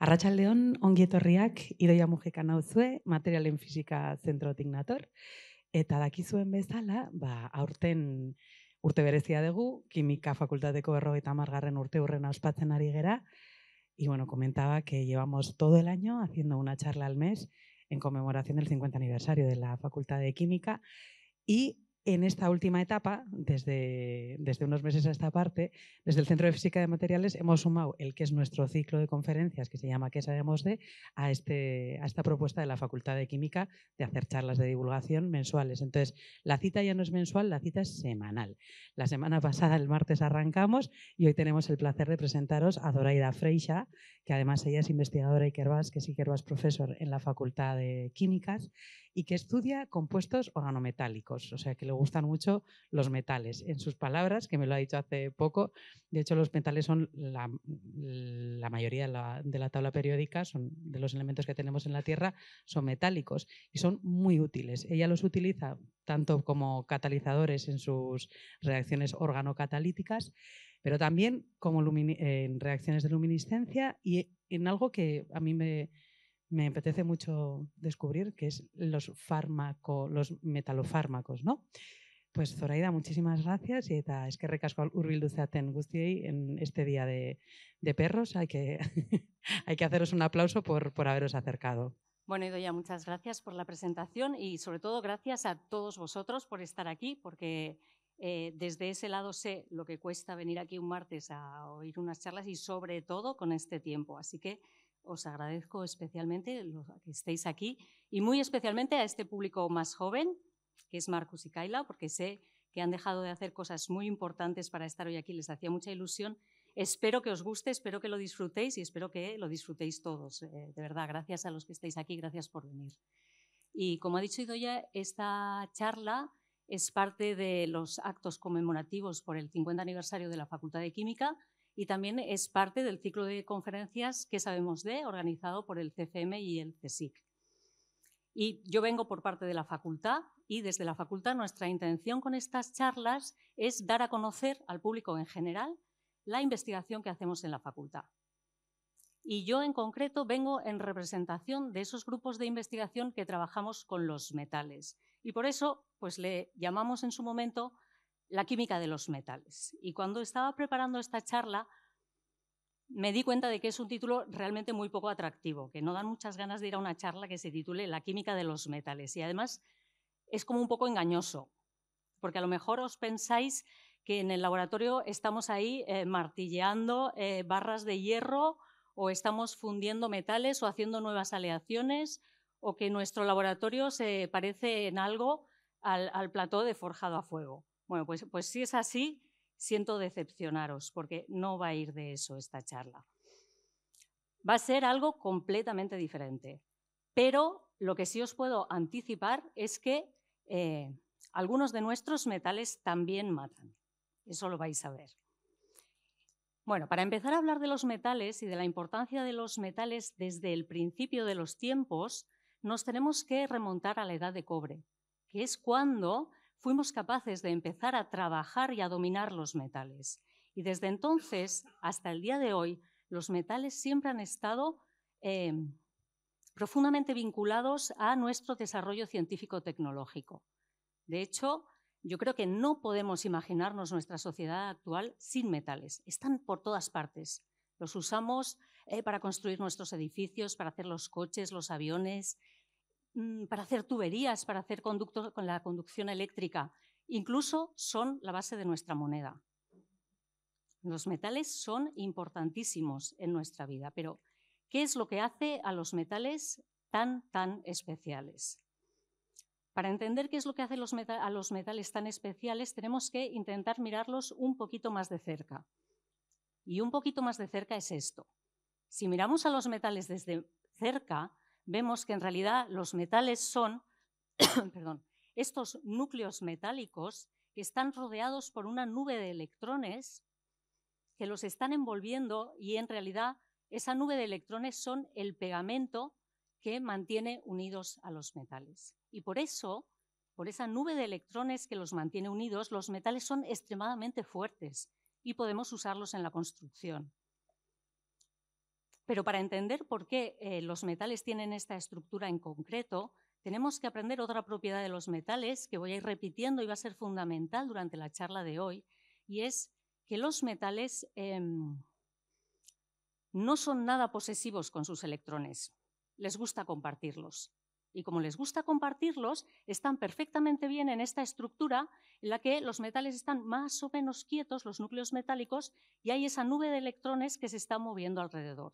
Arratsaldeon, ongi etorriak, Idoia Mujika nauzue, materialen fisika zentrotik nator, eta dakizuen bezala, aurten urte berezia dugu, kimika fakultateko 50. urte hurrena ospatzen ari gera, y bueno, comentaba que llevamos todo el año haciendo una charla al mes en conmemoración del 50 aniversario de la Facultad de Química, y en esta última etapa, desde unos meses a esta parte, desde el Centro de Física de Materiales hemos sumado el que es nuestro ciclo de conferencias, que se llama ¿Qué sabemos de?, a esta propuesta de la Facultad de Química de hacer charlas de divulgación mensuales. Entonces, la cita ya no es mensual, la cita es semanal. La semana pasada, el martes, arrancamos y hoy tenemos el placer de presentaros a Zoraida Freixa, que además ella es investigadora Ikerbas, que es Ikerbas Professor en la Facultad de Químicas y que estudia compuestos organometálicos, o sea que le gustan mucho los metales. En sus palabras, que me lo ha dicho hace poco, de hecho los metales son la mayoría de la tabla periódica, son de los elementos que tenemos en la Tierra, son metálicos y son muy útiles. Ella los utiliza tanto como catalizadores en sus reacciones organocatalíticas, pero también como en reacciones de luminiscencia y en algo que a mí me apetece mucho descubrir, que es los metalofármacos, ¿no? Pues Zoraida, muchísimas gracias y eta eskerrik asko hurbildu zaten guztiei en este día de perros. Hay que, hay que haceros un aplauso por haberos acercado. Bueno, Idoia, muchas gracias por la presentación y sobre todo gracias a todos vosotros por estar aquí, porque desde ese lado sé lo que cuesta venir aquí un martes a oír unas charlas y sobre todo con este tiempo. Así que os agradezco especialmente que estéis aquí y muy especialmente a este público más joven, que es Marcus y Kaila, porque sé que han dejado de hacer cosas muy importantes para estar hoy aquí, les hacía mucha ilusión. Espero que os guste, espero que lo disfrutéis y espero que lo disfrutéis todos. De verdad, gracias a los que estáis aquí, gracias por venir. Y como ha dicho Idoia, esta charla es parte de los actos conmemorativos por el 50 aniversario de la Facultad de Química y también es parte del ciclo de conferencias que sabemos de, organizado por el CFM y el CSIC. Y yo vengo por parte de la facultad y desde la facultad nuestra intención con estas charlas es dar a conocer al público en general la investigación que hacemos en la facultad. Y yo en concreto vengo en representación de esos grupos de investigación que trabajamos con los metales. Y por eso pues le llamamos en su momento la química de los metales. Y cuando estaba preparando esta charla me di cuenta de que es un título realmente muy poco atractivo, que no dan muchas ganas de ir a una charla que se titule La química de los metales. Y además es como un poco engañoso, porque a lo mejor os pensáis que en el laboratorio estamos ahí martilleando barras de hierro o estamos fundiendo metales o haciendo nuevas aleaciones o que nuestro laboratorio se parece en algo al plató de forjado a fuego. Bueno, pues si es así, siento decepcionaros porque no va a ir de eso esta charla. Va a ser algo completamente diferente, pero lo que sí os puedo anticipar es que algunos de nuestros metales también matan. Eso lo vais a ver. Bueno, para empezar a hablar de los metales y de la importancia de los metales desde el principio de los tiempos, nos tenemos que remontar a la edad de cobre, que es cuando fuimos capaces de empezar a trabajar y a dominar los metales. Y desde entonces hasta el día de hoy, los metales siempre han estado profundamente vinculados a nuestro desarrollo científico-tecnológico. De hecho, yo creo que no podemos imaginarnos nuestra sociedad actual sin metales. Están por todas partes. Los usamos para construir nuestros edificios, para hacer los coches, los aviones, para hacer tuberías, para hacer conductos con la conducción eléctrica. Incluso son la base de nuestra moneda. Los metales son importantísimos en nuestra vida, pero ¿qué es lo que hace a los metales tan especiales? Para entender qué es lo que hace a los metales tan especiales, tenemos que intentar mirarlos un poquito más de cerca. Y un poquito más de cerca es esto. Si miramos a los metales desde cerca, vemos que en realidad los metales son estos núcleos metálicos que están rodeados por una nube de electrones que los están envolviendo y en realidad esa nube de electrones son el pegamento que mantiene unidos a los metales. Y por eso, por esa nube de electrones que los mantiene unidos, los metales son extremadamente fuertes y podemos usarlos en la construcción. Pero para entender por qué los metales tienen esta estructura en concreto, tenemos que aprender otra propiedad de los metales que voy a ir repitiendo y va a ser fundamental durante la charla de hoy, y es que los metales no son nada posesivos con sus electrones, les gusta compartirlos. Y como les gusta compartirlos, están perfectamente bien en esta estructura en la que los metales están más o menos quietos, los núcleos metálicos, y hay esa nube de electrones que se está moviendo alrededor.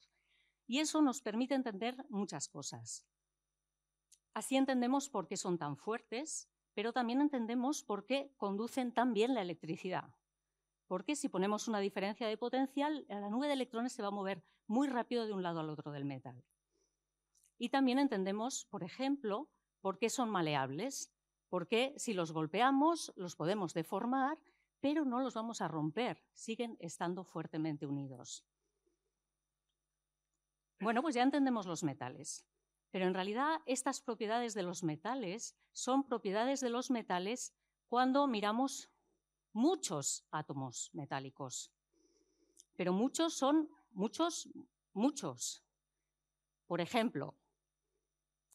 Y eso nos permite entender muchas cosas. Así entendemos por qué son tan fuertes, pero también entendemos por qué conducen tan bien la electricidad. Porque si ponemos una diferencia de potencial, la nube de electrones se va a mover muy rápido de un lado al otro del metal. Y también entendemos, por ejemplo, por qué son maleables, porque si los golpeamos los podemos deformar, pero no los vamos a romper, siguen estando fuertemente unidos. Bueno, pues ya entendemos los metales, pero en realidad estas propiedades de los metales son propiedades de los metales cuando miramos muchos átomos metálicos, pero muchos son muchos. Por ejemplo,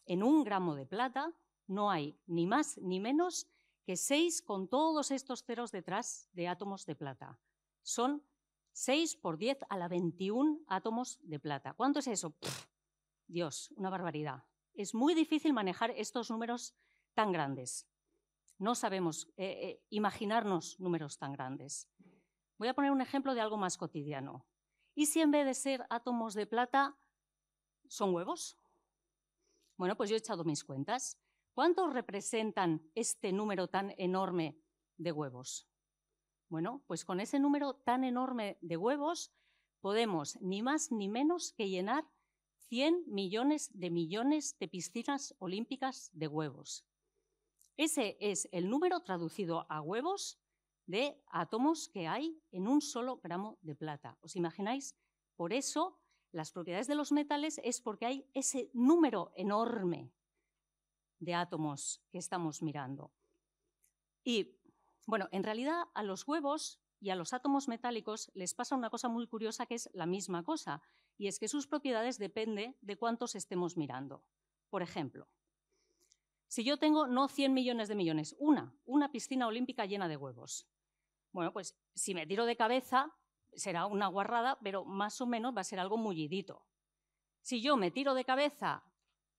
en 1 gramo de plata no hay ni más ni menos que 6 con todos estos ceros detrás de átomos de plata. Son 6 por 10 a la 21 átomos de plata. ¿Cuánto es eso? Dios, una barbaridad. Es muy difícil manejar estos números tan grandes. No sabemos imaginarnos números tan grandes. Voy a poner un ejemplo de algo más cotidiano. ¿Y si en vez de ser átomos de plata son huevos? Bueno, pues yo he echado mis cuentas. ¿Cuántos representan este número tan enorme de huevos? Bueno, pues con ese número tan enorme de huevos podemos ni más ni menos que llenar 100 millones de piscinas olímpicas de huevos. Ese es el número traducido a huevos de átomos que hay en 1 solo gramo de plata. ¿Os imagináis? Por eso las propiedades de los metales es porque hay ese número enorme de átomos que estamos mirando. Y bueno, en realidad a los huevos y a los átomos metálicos les pasa una cosa muy curiosa que es la misma cosa, y es que sus propiedades dependen de cuántos estemos mirando. Por ejemplo, si yo tengo no 100 millones de millones, una piscina olímpica llena de huevos, bueno, pues si me tiro de cabeza será una guarrada, pero más o menos va a ser algo mullidito. Si yo me tiro de cabeza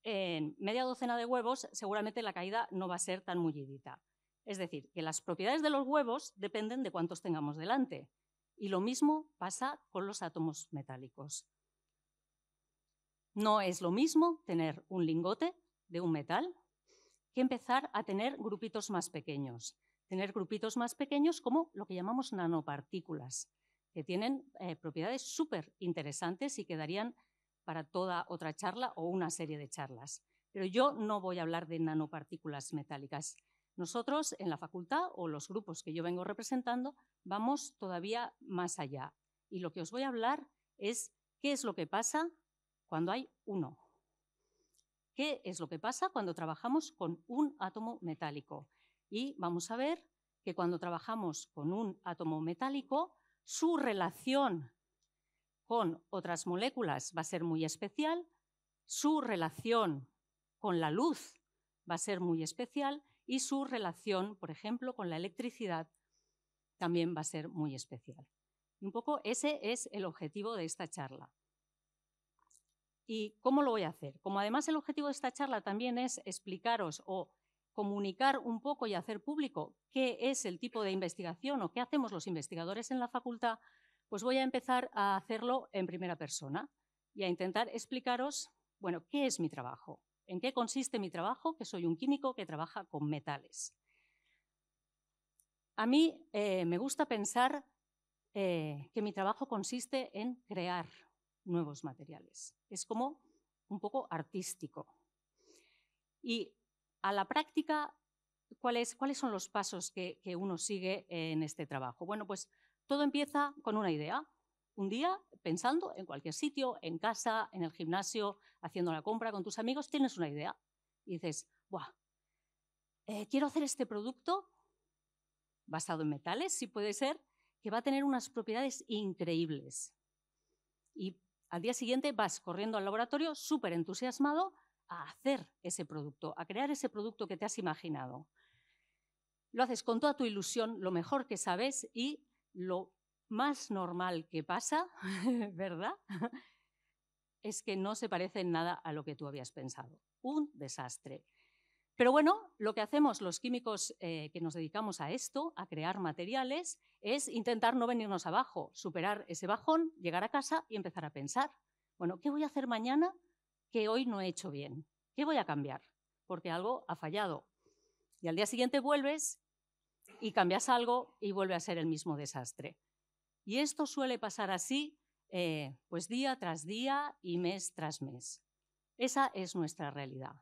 en media docena de huevos, seguramente la caída no va a ser tan mullidita. Es decir, que las propiedades de los huevos dependen de cuántos tengamos delante. Y lo mismo pasa con los átomos metálicos. No es lo mismo tener un lingote de un metal que empezar a tener grupitos más pequeños. Tener grupitos más pequeños como lo que llamamos nanopartículas, que tienen propiedades súper interesantes y que darían para toda otra charla o una serie de charlas. Pero yo no voy a hablar de nanopartículas metálicas. Nosotros en la facultad o los grupos que yo vengo representando vamos todavía más allá. Y lo que os voy a hablar es qué es lo que pasa cuando hay uno. ¿Qué es lo que pasa cuando trabajamos con un átomo metálico? Y vamos a ver que cuando trabajamos con un átomo metálico, su relación con otras moléculas va a ser muy especial, su relación con la luz va a ser muy especial y su relación, por ejemplo, con la electricidad también va a ser muy especial. Un poco ese es el objetivo de esta charla. ¿Y cómo lo voy a hacer? Como además el objetivo de esta charla también es explicaros o comunicar un poco y hacer público qué es el tipo de investigación o qué hacemos los investigadores en la facultad, pues voy a empezar a hacerlo en primera persona y a intentar explicaros, bueno, qué es mi trabajo, en qué consiste mi trabajo, que soy un químico que trabaja con metales. A mí me gusta pensar que mi trabajo consiste en crear nuevos materiales. Es como un poco artístico. Y a la práctica, ¿cuáles son los pasos que uno sigue en este trabajo? Bueno, pues todo empieza con una idea. Un día, pensando en cualquier sitio, en casa, en el gimnasio, haciendo la compra con tus amigos, tienes una idea. Y dices, ¡buah! Quiero hacer este producto basado en metales, si puede ser, que va a tener unas propiedades increíbles. Y Al día siguiente vas corriendo al laboratorio súper entusiasmado a hacer ese producto, a crear ese producto que te has imaginado. Lo haces con toda tu ilusión, lo mejor que sabes y lo más normal que pasa, ¿verdad? Es que no se parece en nada a lo que tú habías pensado. Un desastre. Pero bueno, lo que hacemos los químicos que nos dedicamos a esto, a crear materiales, es intentar no venirnos abajo, superar ese bajón, llegar a casa y empezar a pensar. Bueno, ¿qué voy a hacer mañana que hoy no he hecho bien? ¿Qué voy a cambiar? Porque algo ha fallado. Y al día siguiente vuelves y cambias algo y vuelve a ser el mismo desastre. Y esto suele pasar así, pues día tras día y mes tras mes. Esa es nuestra realidad.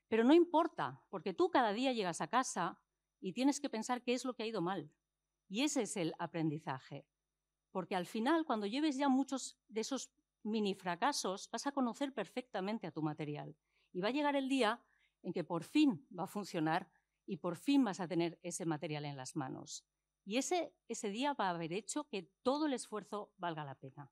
Pero no importa, porque tú cada día llegas a casa y tienes que pensar qué es lo que ha ido mal. Y ese es el aprendizaje. Porque al final, cuando lleves ya muchos de esos mini fracasos, vas a conocer perfectamente a tu material. Y va a llegar el día en que por fin va a funcionar y por fin vas a tener ese material en las manos. Y ese día va a haber hecho que todo el esfuerzo valga la pena.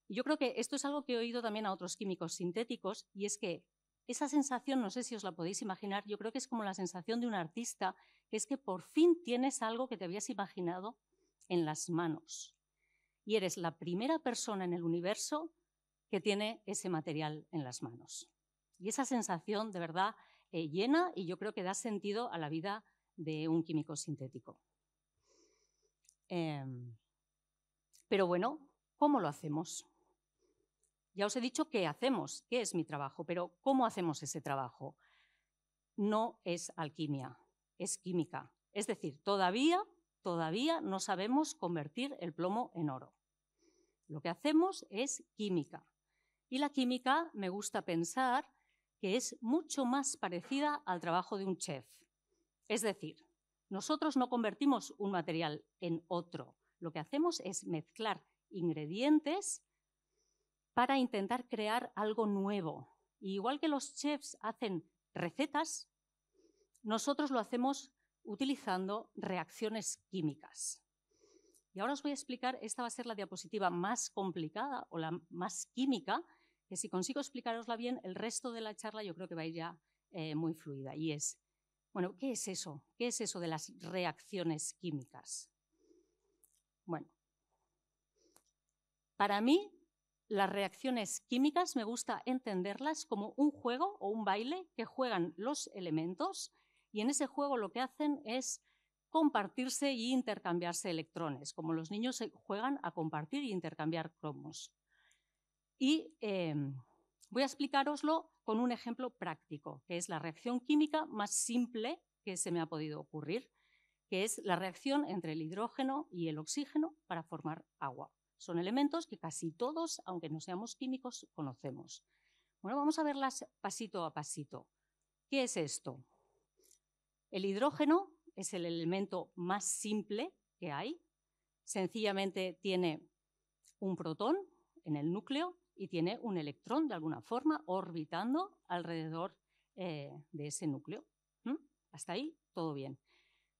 Y yo creo que esto es algo que he oído también a otros químicos sintéticos, y es que esa sensación, no sé si os la podéis imaginar, yo creo que es como la sensación de un artista, que es que por fin tienes algo que te habías imaginado en las manos. Y eres la primera persona en el universo que tiene ese material en las manos. Y esa sensación de verdad llena y yo creo que da sentido a la vida de un químico sintético. Pero bueno, ¿cómo lo hacemos? Ya os he dicho qué hacemos, qué es mi trabajo, pero ¿cómo hacemos ese trabajo? No es alquimia, es química. Es decir, todavía no sabemos convertir el plomo en oro. Lo que hacemos es química. Y la química me gusta pensar que es mucho más parecida al trabajo de un chef. Es decir, nosotros no convertimos un material en otro. Lo que hacemos es mezclar ingredientes para intentar crear algo nuevo. Y igual que los chefs hacen recetas, nosotros lo hacemos utilizando reacciones químicas. Y ahora os voy a explicar, esta va a ser la diapositiva más complicada o la más química, que si consigo explicarosla bien, el resto de la charla yo creo que va a ir ya muy fluida. Y es, bueno, ¿qué es eso? ¿Qué es eso de las reacciones químicas? Bueno, para mí, las reacciones químicas me gusta entenderlas como un juego o un baile que juegan los elementos y en ese juego lo que hacen es compartirse e intercambiarse electrones, como los niños juegan a compartir e intercambiar cromos. Y voy a explicároslo con un ejemplo práctico, que es la reacción química más simple que se me ha podido ocurrir, que es la reacción entre el hidrógeno y el oxígeno para formar agua. Son elementos que casi todos, aunque no seamos químicos, conocemos. Bueno, vamos a verlas pasito a pasito. ¿Qué es esto? El hidrógeno es el elemento más simple que hay. Sencillamente tiene un protón en el núcleo y tiene un electrón de alguna forma orbitando alrededor de ese núcleo. Hasta ahí todo bien.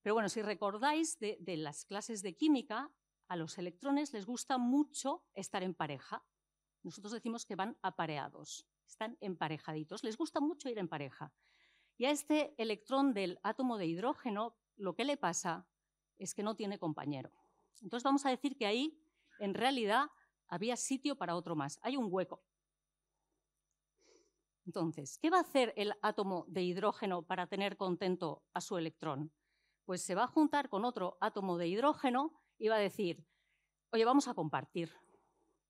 Pero bueno, si recordáis de las clases de química, a los electrones les gusta mucho estar en pareja. Nosotros decimos que van apareados, están emparejaditos, les gusta mucho ir en pareja. Y a este electrón del átomo de hidrógeno lo que le pasa es que no tiene compañero. Entonces vamos a decir que ahí, en realidad, había sitio para otro más. Hay un hueco. Entonces, ¿qué va a hacer el átomo de hidrógeno para tener contento a su electrón? Pues se va a juntar con otro átomo de hidrógeno y va a decir, oye, vamos a compartir,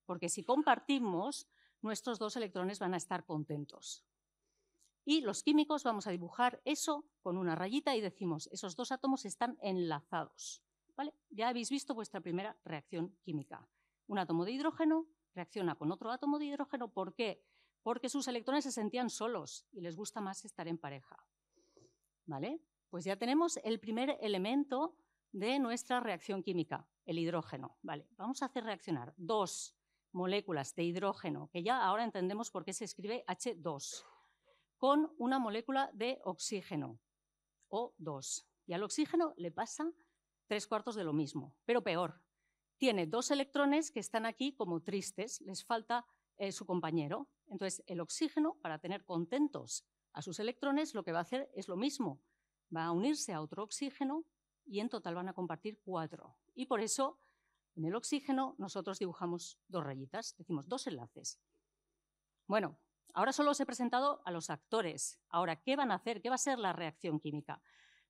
porque si compartimos, nuestros dos electrones van a estar contentos. Y los químicos vamos a dibujar eso con una rayita y decimos, esos dos átomos están enlazados. ¿Vale? Ya habéis visto vuestra primera reacción química. Un átomo de hidrógeno reacciona con otro átomo de hidrógeno. ¿Por qué? Porque sus electrones se sentían solos y les gusta más estar en pareja. ¿Vale? Pues ya tenemos el primer elemento de nuestra reacción química, el hidrógeno. Vale, vamos a hacer reaccionar dos moléculas de hidrógeno, que ya ahora entendemos por qué se escribe H2, con una molécula de oxígeno, O2. Y al oxígeno le pasa 3/4 de lo mismo, pero peor. tiene 2 electrones que están aquí como tristes, les falta su compañero. Entonces, el oxígeno, para tener contentos a sus electrones, lo que va a hacer es lo mismo. Va a unirse a otro oxígeno y en total van a compartir 4. Y por eso, en el oxígeno, nosotros dibujamos 2 rayitas, decimos 2 enlaces. Bueno, ahora solo os he presentado a los actores. Ahora, ¿qué van a hacer? ¿Qué va a ser la reacción química?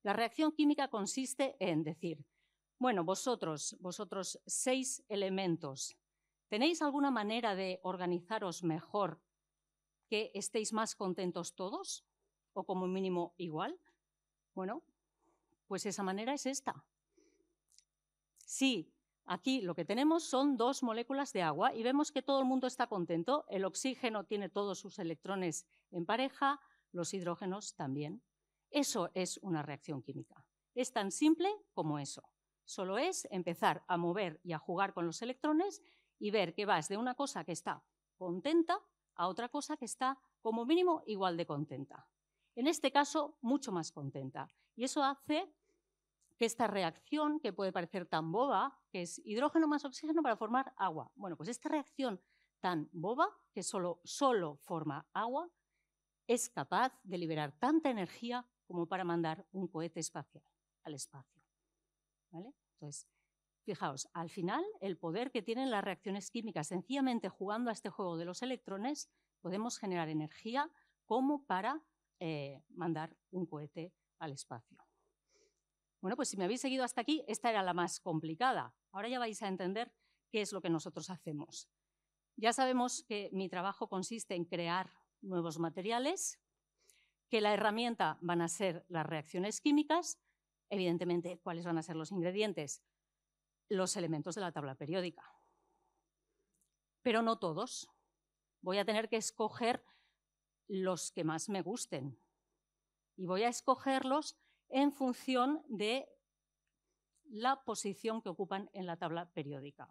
La reacción química consiste en decir, bueno, vosotros 6 elementos, ¿tenéis alguna manera de organizaros mejor que estéis más contentos todos? ¿O como mínimo igual? Bueno, pues esa manera es esta. Sí, aquí lo que tenemos son 2 moléculas de agua y vemos que todo el mundo está contento. El oxígeno tiene todos sus electrones en pareja, los hidrógenos también. Eso es una reacción química. Es tan simple como eso. Solo es empezar a mover y a jugar con los electrones y ver que vas de una cosa que está contenta a otra cosa que está como mínimo igual de contenta. En este caso, mucho más contenta. Y eso hace que esta reacción, que puede parecer tan boba, que es hidrógeno más oxígeno para formar agua. Bueno, pues esta reacción tan boba, que solo forma agua, es capaz de liberar tanta energía como para mandar un cohete espacial al espacio. ¿Vale? Entonces, fijaos, al final el poder que tienen las reacciones químicas, sencillamente jugando a este juego de los electrones, podemos generar energía como para mandar un cohete al espacio. Bueno, pues si me habéis seguido hasta aquí, esta era la más complicada. Ahora ya vais a entender qué es lo que nosotros hacemos. Ya sabemos que mi trabajo consiste en crear nuevos materiales, que la herramienta van a ser las reacciones químicas. Evidentemente, ¿cuáles van a ser los ingredientes? Los elementos de la tabla periódica. Pero no todos. Voy a tener que escoger los que más me gusten. Y voy a escogerlos en función de la posición que ocupan en la tabla periódica.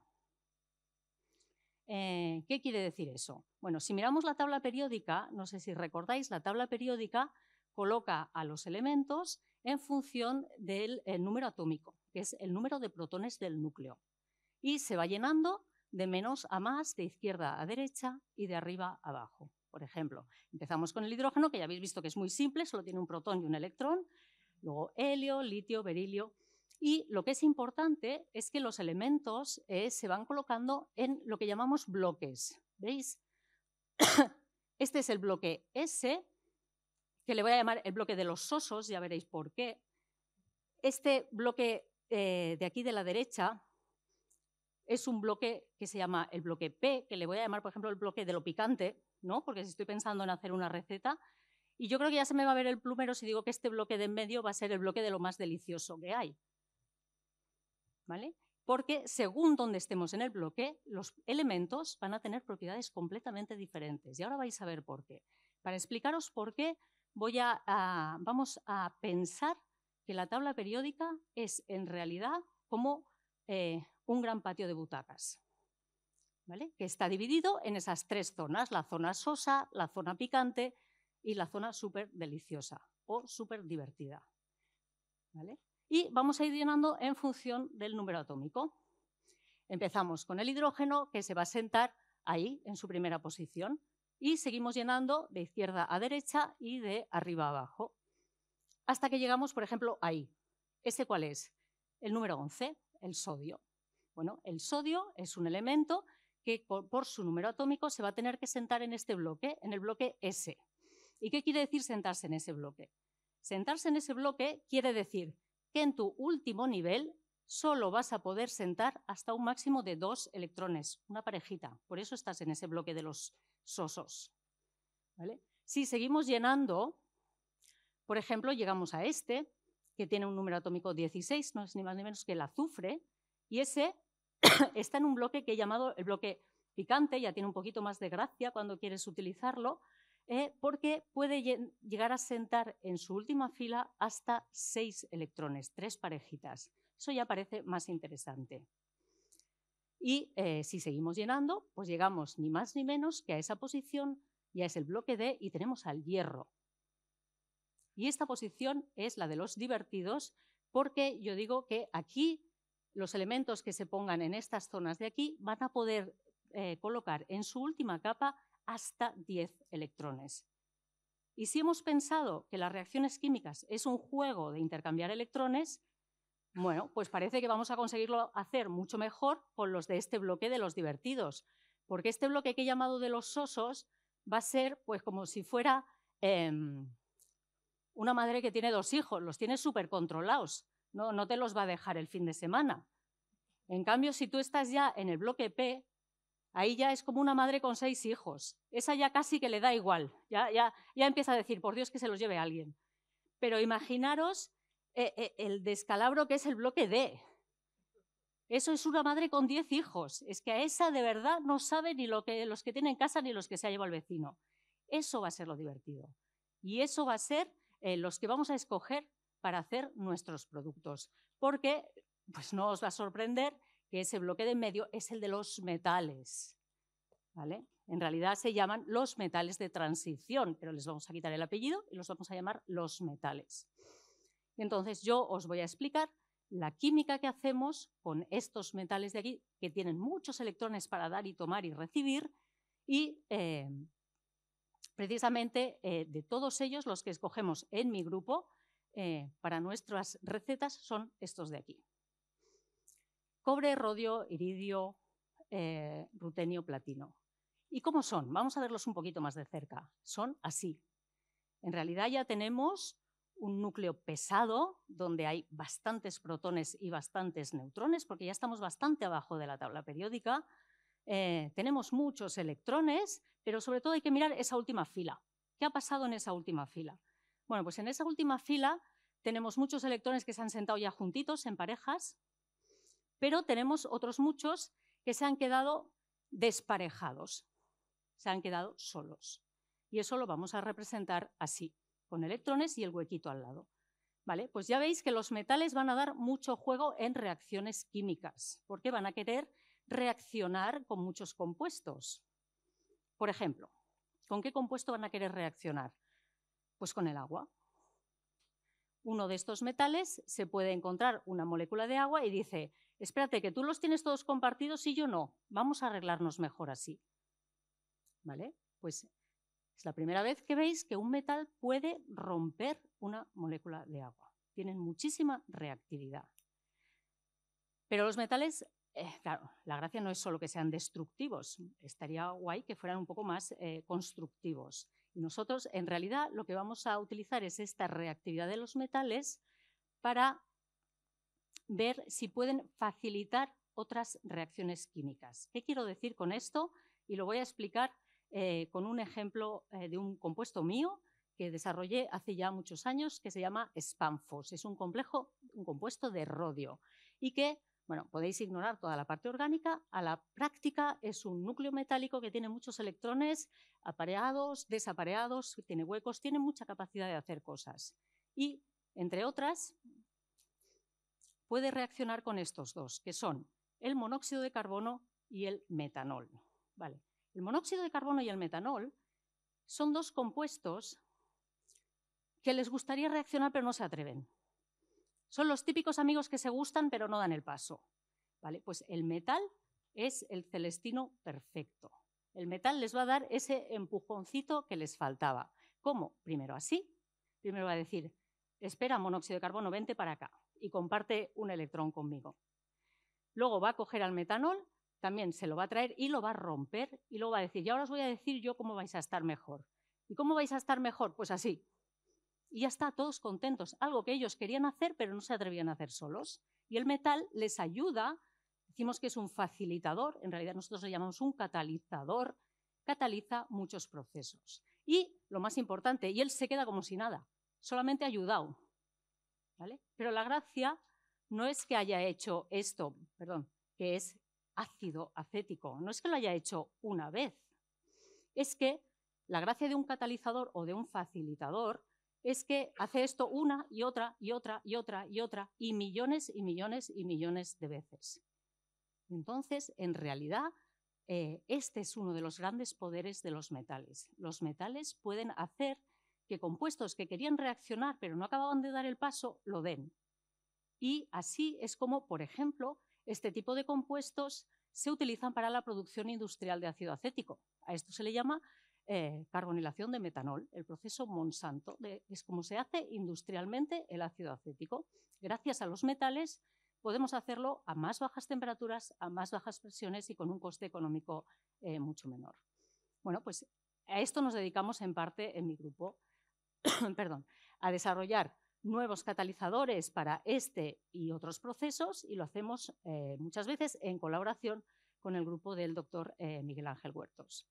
¿Qué quiere decir eso? Bueno, si miramos la tabla periódica, no sé si recordáis, la tabla periódica coloca a los elementos en función del número atómico, que es el número de protones del núcleo. Y se va llenando de menos a más, de izquierda a derecha y de arriba a abajo. Por ejemplo, empezamos con el hidrógeno, que ya habéis visto que es muy simple, solo tiene un protón y un electrón. Luego helio, litio, berilio. Y lo que es importante es que los elementos se van colocando en lo que llamamos bloques. ¿Veis? Este es el bloque S, que le voy a llamar el bloque de los sosos, ya veréis por qué. Este bloque de aquí de la derecha es un bloque que se llama el bloque P, que le voy a llamar, por ejemplo, el bloque de lo picante, ¿no? Porque si estoy pensando en hacer una receta, y yo creo que ya se me va a ver el plumero si digo que este bloque de en medio va a ser el bloque de lo más delicioso que hay. ¿Vale? Porque según donde estemos en el bloque, los elementos van a tener propiedades completamente diferentes. Y ahora vais a ver por qué. Para explicaros por qué, vamos a pensar que la tabla periódica es en realidad como un gran patio de butacas, ¿vale? Que está dividido en esas 3 zonas, la zona sosa, la zona picante y la zona súper deliciosa o súper divertida. ¿Vale? Y vamos a ir llenando en función del número atómico. Empezamos con el hidrógeno, que se va a sentar ahí, en su primera posición, y seguimos llenando de izquierda a derecha y de arriba a abajo, hasta que llegamos, por ejemplo, ahí. ¿Este cuál es? El número 11, el sodio. Bueno, el sodio es un elemento que por su número atómico se va a tener que sentar en este bloque, en el bloque S. ¿Y qué quiere decir sentarse en ese bloque? Sentarse en ese bloque quiere decir que en tu último nivel solo vas a poder sentar hasta un máximo de 2 electrones, una parejita. Por eso estás en ese bloque de los sosos. ¿Vale? Si seguimos llenando, por ejemplo, llegamos a este, que tiene un número atómico 16, no es ni más ni menos que el azufre, y ese está en un bloque que he llamado el bloque picante, ya tiene un poquito más de gracia cuando quieres utilizarlo, porque puede llegar a sentar en su última fila hasta 6 electrones, 3 parejitas. Eso ya parece más interesante. Y si seguimos llenando, pues llegamos ni más ni menos que a esa posición, ya es el bloque D, y tenemos al hierro. Y esta posición es la de los divertidos, porque yo digo que aquí los elementos que se pongan en estas zonas de aquí van a poder colocar en su última capa hasta 10 electrones. Y si hemos pensado que las reacciones químicas es un juego de intercambiar electrones, bueno, pues parece que vamos a conseguirlo hacer mucho mejor con los de este bloque de los divertidos, porque este bloque que he llamado de los sosos va a ser pues como si fuera una madre que tiene 2 hijos, los tiene súper controlados, no te los va a dejar el fin de semana. En cambio, si tú estás ya en el bloque P, ahí ya es como una madre con 6 hijos. Esa ya casi que le da igual, ya empieza a decir, por Dios que se los lleve alguien. Pero imaginaros el descalabro que es el bloque D. Eso es una madre con 10 hijos. Es que a esa de verdad no sabe ni los que tiene en casa ni los que se ha llevado el vecino. Eso va a ser lo divertido. Y eso va a ser los que vamos a escoger para hacer nuestros productos. Porque pues no os va a sorprender que ese bloque de en medio es el de los metales, ¿vale? En realidad se llaman los metales de transición, pero les vamos a quitar el apellido y los vamos a llamar los metales. Entonces yo os voy a explicar la química que hacemos con estos metales de aquí, que tienen muchos electrones para dar y tomar y recibir, y precisamente de todos ellos los que escogemos en mi grupo para nuestras recetas son estos de aquí. Cobre, rodio, iridio, rutenio, platino. ¿Y cómo son? Vamos a verlos un poquito más de cerca. Son así. En realidad ya tenemos un núcleo pesado donde hay bastantes protones y bastantes neutrones, porque ya estamos bastante abajo de la tabla periódica. Tenemos muchos electrones, pero sobre todo hay que mirar esa última fila. ¿Qué ha pasado en esa última fila? Bueno, pues en esa última fila tenemos muchos electrones que se han sentado ya juntitos en parejas, pero tenemos otros muchos que se han quedado desparejados, se han quedado solos. Y eso lo vamos a representar así, con electrones y el huequito al lado. ¿Vale? Pues ya veis que los metales van a dar mucho juego en reacciones químicas, porque van a querer reaccionar con muchos compuestos. Por ejemplo, ¿con qué compuesto van a querer reaccionar? Pues con el agua. Uno de estos metales se puede encontrar una molécula de agua y dice, espérate, que tú los tienes todos compartidos y yo no, vamos a arreglarnos mejor así. ¿Vale? Pues es la primera vez que veis que un metal puede romper una molécula de agua. Tienen muchísima reactividad. Pero los metales, claro, la gracia no es solo que sean destructivos, estaría guay que fueran un poco más constructivos. Y nosotros, en realidad, lo que vamos a utilizar es esta reactividad de los metales para ver si pueden facilitar otras reacciones químicas. ¿Qué quiero decir con esto? Y lo voy a explicar con un ejemplo de un compuesto mío que desarrollé hace ya muchos años, que se llama Spanfos. Es un compuesto de rodio y que, bueno, podéis ignorar toda la parte orgánica. A la práctica es un núcleo metálico que tiene muchos electrones apareados, desapareados, tiene huecos, tiene mucha capacidad de hacer cosas. Y, entre otras, puede reaccionar con estos dos, que son el monóxido de carbono y el metanol. Vale. El monóxido de carbono y el metanol son dos compuestos que les gustaría reaccionar pero no se atreven. Son los típicos amigos que se gustan pero no dan el paso. ¿Vale? Pues el metal es el celestino perfecto. El metal les va a dar ese empujoncito que les faltaba. ¿Cómo? Primero así. Primero va a decir, espera, monóxido de carbono, vente para acá y comparte un electrón conmigo. Luego va a coger al metanol, también se lo va a traer y lo va a romper y luego va a decir, y ahora os voy a decir yo cómo vais a estar mejor. ¿Y cómo vais a estar mejor? Pues así. Y ya está, todos contentos. Algo que ellos querían hacer pero no se atrevían a hacer solos. Y el metal les ayuda, decimos que es un facilitador, en realidad nosotros le llamamos un catalizador, cataliza muchos procesos. Y lo más importante, y él se queda como si nada, solamente ha ayudado. ¿Vale? Pero la gracia no es que haya hecho esto, que es ácido acético, no es que lo haya hecho una vez, es que la gracia de un catalizador o de un facilitador es que hace esto una y otra y otra y otra y otra y millones y millones y millones de veces. Entonces, en realidad, este es uno de los grandes poderes de los metales. Los metales pueden hacer que compuestos que querían reaccionar pero no acababan de dar el paso, lo den. Y así es como, por ejemplo, Este tipo de compuestos se utilizan para la producción industrial de ácido acético. A esto se le llama carbonilación de metanol, el proceso Monsanto. Es como se hace industrialmente el ácido acético. Gracias a los metales podemos hacerlo a más bajas temperaturas, a más bajas presiones y con un coste económico mucho menor. Bueno, pues a esto nos dedicamos en parte en mi grupo, perdón, a desarrollar nuevos catalizadores para este y otros procesos, y lo hacemos muchas veces en colaboración con el grupo del doctor Miguel Ángel Huertos.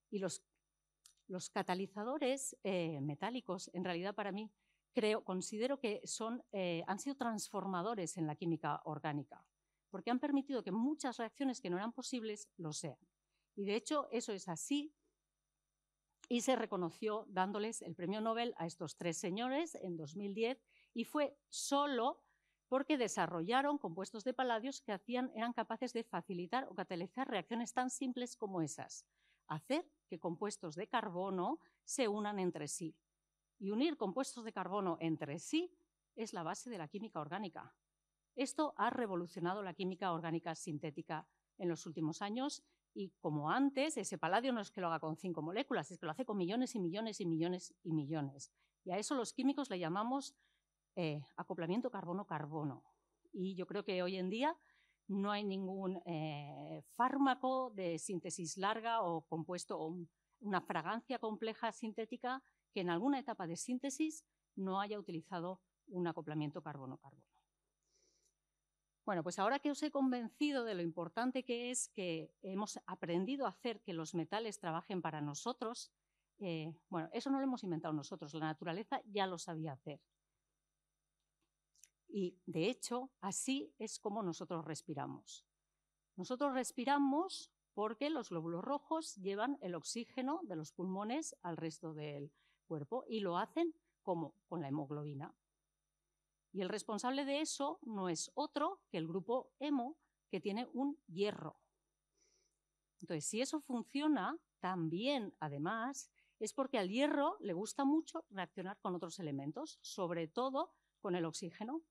Y los catalizadores metálicos, en realidad para mí, considero que han sido transformadores en la química orgánica, porque han permitido que muchas reacciones que no eran posibles lo sean. Y de hecho eso es así, y se reconoció dándoles el premio Nobel a estos 3 señores en 2010, y fue solo porque desarrollaron compuestos de palladios que eran capaces de facilitar o catalizar reacciones tan simples como esas: hacer que compuestos de carbono se unan entre sí. Y unir compuestos de carbono entre sí es la base de la química orgánica. Esto ha revolucionado la química orgánica sintética en los últimos años, y como antes, ese paladio no es que lo haga con 5 moléculas, es que lo hace con millones y millones y millones y millones. Y a eso los químicos le llamamos acoplamiento carbono-carbono. Y yo creo que hoy en día no hay ningún fármaco de síntesis larga o compuesto o una fragancia compleja sintética que en alguna etapa de síntesis no haya utilizado un acoplamiento carbono-carbono. Bueno, pues ahora que os he convencido de lo importante que es que hemos aprendido a hacer que los metales trabajen para nosotros, bueno, eso no lo hemos inventado nosotros, la naturaleza ya lo sabía hacer. Y de hecho, así es como nosotros respiramos. Nosotros respiramos porque los glóbulos rojos llevan el oxígeno de los pulmones al resto del cuerpo, y lo hacen como con la hemoglobina. Y el responsable de eso no es otro que el grupo hemo, que tiene un hierro. Entonces, si eso funciona tan bien, además, es porque al hierro le gusta mucho reaccionar con otros elementos, sobre todo con el oxígeno.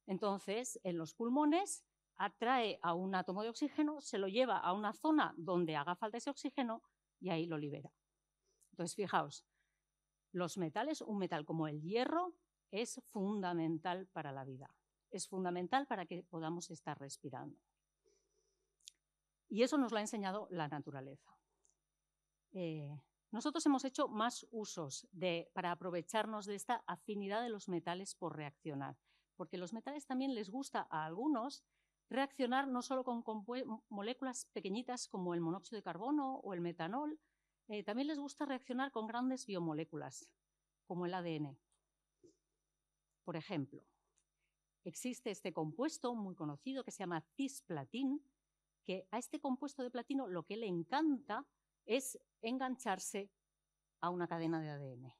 Entonces, en los pulmones atrae a un átomo de oxígeno, se lo lleva a una zona donde haga falta ese oxígeno y ahí lo libera. Entonces, fijaos, los metales, un metal como el hierro, es fundamental para la vida. Es fundamental para que podamos estar respirando. Y eso nos lo ha enseñado la naturaleza. Nosotros hemos hecho más usos para aprovecharnos de esta afinidad de los metales por reaccionar, porque los metales también les gusta a algunos reaccionar no solo con moléculas pequeñitas como el monóxido de carbono o el metanol, también les gusta reaccionar con grandes biomoléculas, como el ADN. Por ejemplo, existe este compuesto muy conocido que se llama cisplatín, que a este compuesto de platino lo que le encanta es engancharse a una cadena de ADN.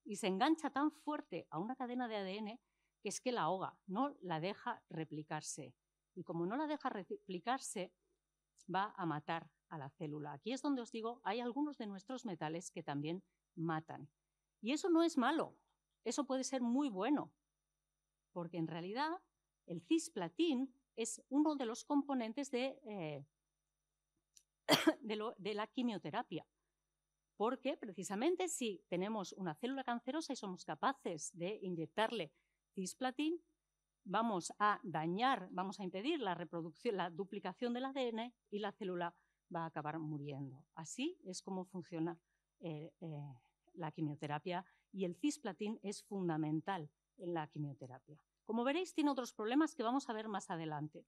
Y se engancha tan fuerte a una cadena de ADN que es que la ahoga, no la deja replicarse. Y como no la deja replicarse, va a matar a la célula. Aquí es donde os digo, hay algunos de nuestros metales que también matan. Y eso no es malo, eso puede ser muy bueno, porque en realidad el cisplatín es uno de los componentes de la quimioterapia. Porque precisamente si tenemos una célula cancerosa y somos capaces de inyectarle cisplatín, vamos a dañar, vamos a impedir la reproducción, la duplicación del ADN, y la célula va a acabar muriendo. Así es como funciona la quimioterapia, y el cisplatín es fundamental en la quimioterapia. Como veréis, tiene otros problemas que vamos a ver más adelante,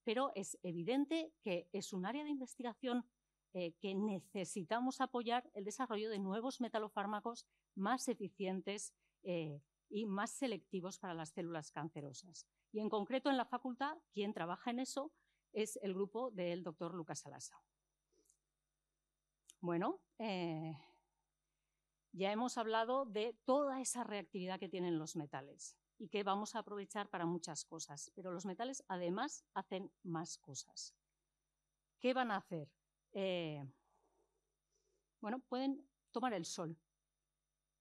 pero es evidente que es un área de investigación que necesitamos apoyar el desarrollo de nuevos metalofármacos más eficientes y más selectivos para las células cancerosas. Y en concreto en la facultad, quien trabaja en eso es el grupo del doctor Lucas Alasa. Bueno, ya hemos hablado de toda esa reactividad que tienen los metales y que vamos a aprovechar para muchas cosas, pero los metales además hacen más cosas. ¿Qué van a hacer? Bueno, pueden tomar el sol.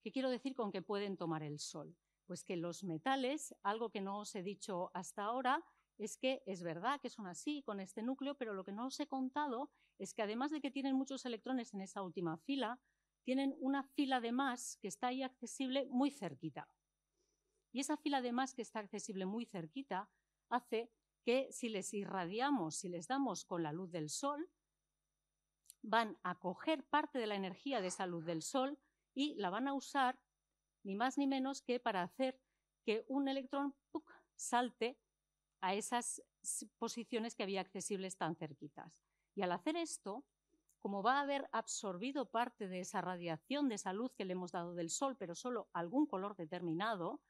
¿Qué quiero decir con que pueden tomar el sol? Pues que los metales, algo que no os he dicho hasta ahora, es que es verdad que son así con este núcleo, pero lo que no os he contado es que además de que tienen muchos electrones en esa última fila, tienen una fila de más que está ahí accesible muy cerquita. Y esa fila de más que está accesible muy cerquita hace que si les irradiamos, si les damos con la luz del sol, van a coger parte de la energía de esa luz del sol y la van a usar ni más ni menos que para hacer que un electrón salte a esas posiciones que había accesibles tan cerquitas. Y al hacer esto, como va a haber absorbido parte de esa radiación, de esa luz que le hemos dado del sol, pero solo algún color determinado,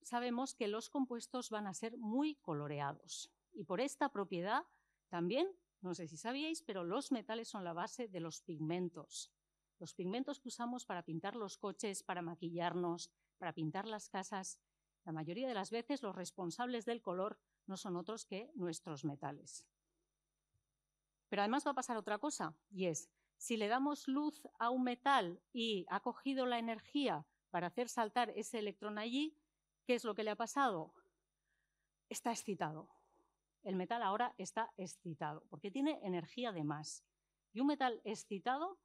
sabemos que los compuestos van a ser muy coloreados. Y por esta propiedad también, no sé si sabíais, pero los metales son la base de los pigmentos. Los pigmentos que usamos para pintar los coches, para maquillarnos, para pintar las casas, la mayoría de las veces los responsables del color no son otros que nuestros metales. Pero además va a pasar otra cosa, y es, si le damos luz a un metal y ha cogido la energía para hacer saltar ese electrón allí, ¿qué es lo que le ha pasado? Está excitado. El metal ahora está excitado, porque tiene energía de más. Y un metal excitado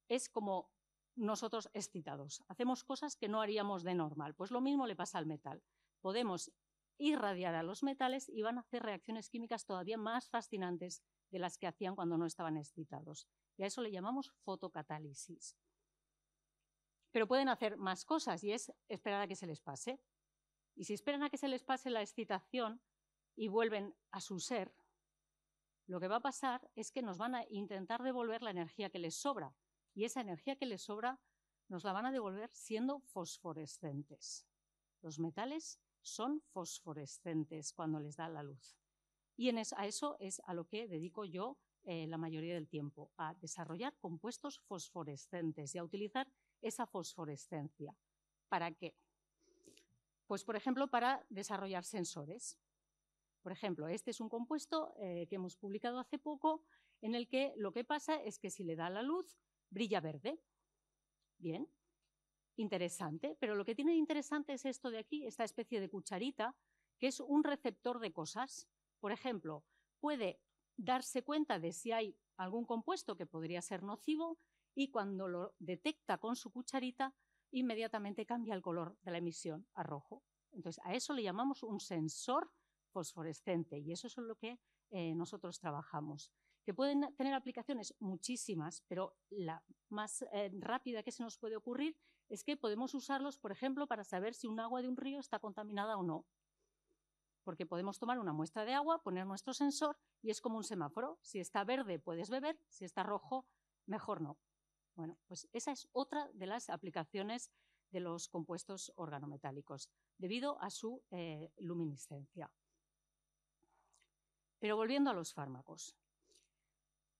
es como nosotros excitados. Hacemos cosas que no haríamos de normal. Pues lo mismo le pasa al metal. Podemos irradiar a los metales y van a hacer reacciones químicas todavía más fascinantes de las que hacían cuando no estaban excitados. Y a eso le llamamos fotocatálisis. Pero pueden hacer más cosas y es esperar a que se les pase. Y si esperan a que se les pase la excitación y vuelven a su ser, lo que va a pasar es que nos van a intentar devolver la energía que les sobra. Y esa energía que les sobra nos la van a devolver siendo fosforescentes. Los metales son fosforescentes cuando les da la luz. Y a eso es a lo que dedico yo la mayoría del tiempo, a desarrollar compuestos fosforescentes y a utilizar esa fosforescencia. ¿Para qué? Pues, por ejemplo, para desarrollar sensores. Por ejemplo, este es un compuesto que hemos publicado hace poco, en el que lo que pasa es que si le da la luz, brilla verde. Bien, interesante, pero lo que tiene de interesante es esto de aquí, esta especie de cucharita, que es un receptor de cosas. Por ejemplo, puede darse cuenta de si hay algún compuesto que podría ser nocivo y cuando lo detecta con su cucharita, inmediatamente cambia el color de la emisión a rojo. Entonces, a eso le llamamos un sensor fosforescente y eso es lo que nosotros trabajamos. Que pueden tener aplicaciones muchísimas, pero la más rápida que se nos puede ocurrir es que podemos usarlos, por ejemplo, para saber si un agua de un río está contaminada o no. Porque podemos tomar una muestra de agua, poner nuestro sensor y es como un semáforo. Si está verde puedes beber, si está rojo, mejor no. Bueno, pues esa es otra de las aplicaciones de los compuestos organometálicos, debido a su luminiscencia. Pero volviendo a los fármacos.